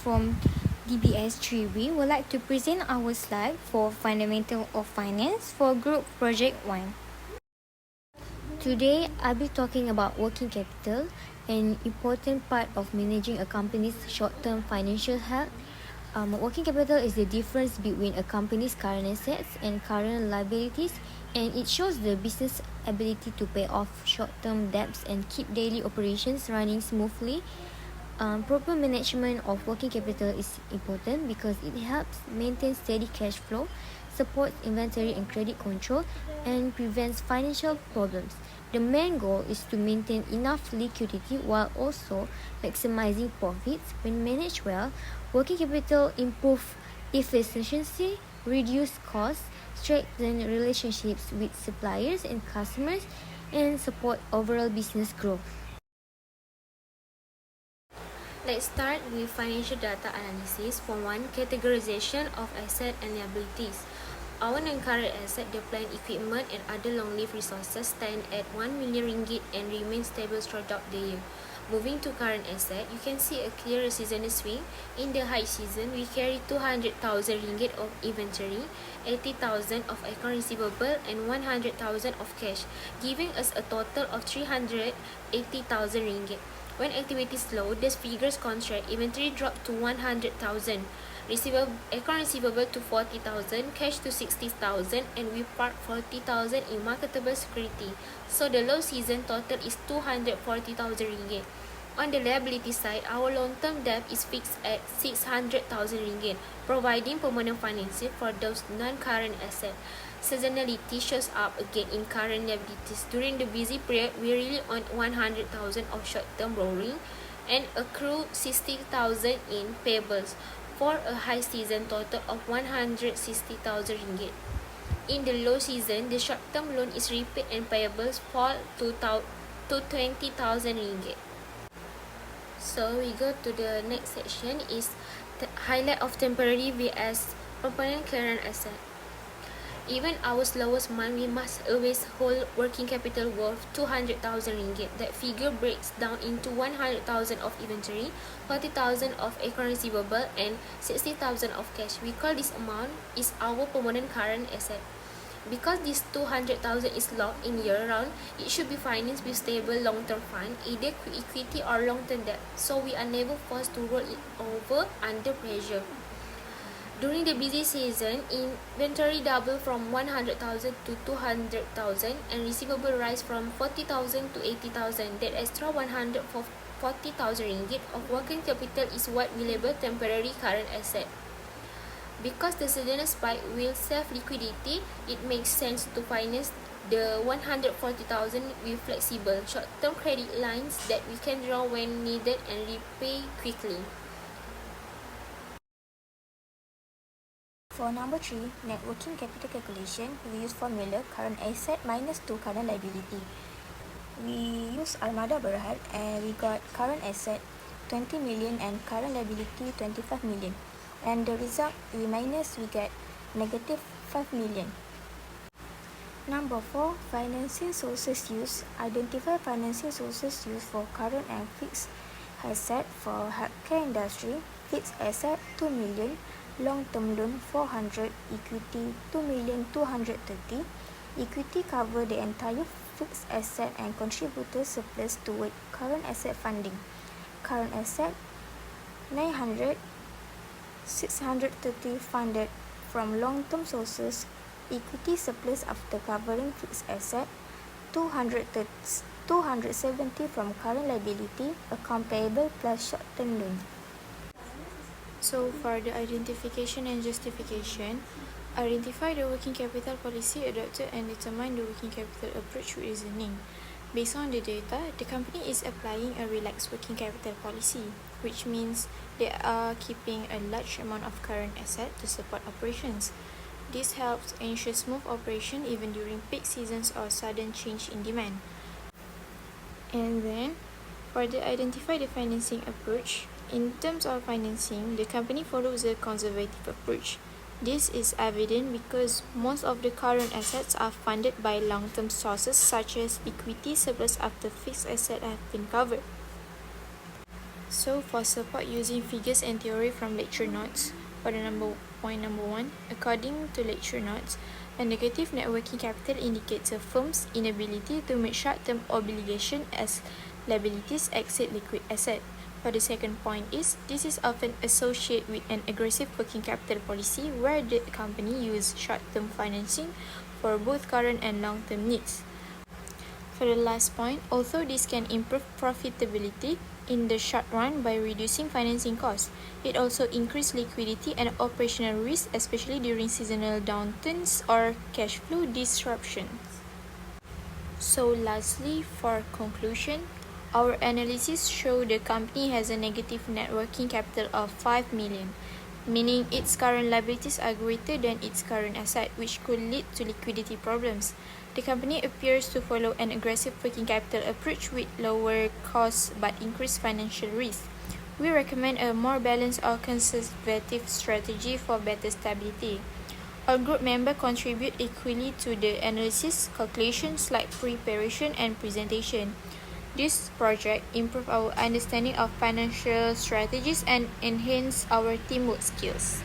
from DBS 3. We would like to present our slide for Fundamental of Finance for Group Project 1. Today, I'll be talking about working capital, an important part of managing a company's short-term financial health. Working capital is the difference between a company's current assets and current liabilities, and it shows the business ability to pay off short-term debts and keep daily operations running smoothly. Proper management of working capital is important because it helps maintain steady cash flow, supports inventory and credit control, and prevents financial problems. The main goal is to maintain enough liquidity while also maximizing profits. When managed well, working capital improves efficiency, reduce costs, strengthen relationships with suppliers and customers, and support overall business growth. Let's start with financial data analysis. For one, categorization of asset and liabilities. Our non-current asset, the plant equipment and other long-lived resources, stand at 1 million ringgit and remain stable throughout the year. Moving to current asset, you can see a clear seasonal swing. In the high season, we carry 200,000 ringgit of inventory, 80,000 of account receivable, and 100,000 of cash, giving us a total of 380,000 ringgit. When activity is low, these figures contract. Inventory dropped to 100,000, account receivable to 40,000, cash to 60,000, and we park 40,000 in marketable security. So the low season total is 240,000 ringgit. On the liability side, our long-term debt is fixed at 600,000 ringgit, providing permanent financing for those non-current assets. Seasonality shows up again in current liabilities. During the busy period, we rely on 100,000 of short-term borrowing and accrue 60,000 in payables for a high season total of 160,000 ringgit. In the low season, the short-term loan is repaid and payables fall to 20,000 ringgit. So we go to the next section is the highlight of temporary vs permanent current asset. Even our slowest month, we must always hold working capital worth 200,000 ringgit. That figure breaks down into 100,000 of inventory, 40,000 of account receivable, and 60,000 of cash. We call this amount is our permanent current asset. Because this 200,000 is locked in year-round, it should be financed with stable long-term fund, either equity or long-term debt, so we are never forced to roll it over under pressure. During the busy season, inventory doubled from 100,000 to 200,000 and receivable rise from 40,000 to 80,000. That extra 140,000 ringgit of working capital is what we label temporary current asset. Because the seasonal spike will save liquidity, it makes sense to finance the 140,000 with flexible short-term credit lines that we can draw when needed and repay quickly. For number 3, net working capital calculation, we use formula current asset minus 2 current liability. We use Armada Berhad and we got current asset 20 million and current liability 25 million. And the result we get negative 5 million. Number 4, financing sources used. Identify financing sources used for current and fixed asset. For healthcare industry, fixed asset 2 million, long-term loan 400, equity 2,230,000. Equity cover the entire fixed asset and contributor surplus toward current asset funding. Current asset 900, 630 funded from long-term sources. Equity surplus after covering fixed asset 270 from current liability, account payable plus short-term loan. So for the identification and justification, identify the working capital policy adopted and determine the working capital approach with reasoning. Based on the data, the company is applying a relaxed working capital policy, which means they are keeping a large amount of current asset to support operations. This helps ensure smooth operation even during peak seasons or sudden change in demand. And then, for the identify the financing approach, in terms of financing, the company follows a conservative approach. This is evident because most of the current assets are funded by long-term sources such as equity surplus after fixed assets have been covered. So for support using figures and theory from lecture notes, for the point number 1, according to lecture notes, a negative net working capital indicates a firm's inability to meet short-term obligation as liabilities exceed liquid asset. For the second point this is often associated with an aggressive working capital policy where the company uses short-term financing for both current and long-term needs. For the last point, although this can improve profitability in the short run by reducing financing costs, it also increases liquidity and operational risk, especially during seasonal downturns or cash flow disruptions. So lastly, for conclusion, our analysis show the company has a negative net working capital of 5 million, meaning its current liabilities are greater than its current asset, which could lead to liquidity problems. The company appears to follow an aggressive working capital approach with lower costs but increased financial risk. We recommend a more balanced or conservative strategy for better stability. All group members contribute equally to the analysis, calculations like preparation and presentation. This project improves our understanding of financial strategies and enhances our teamwork skills.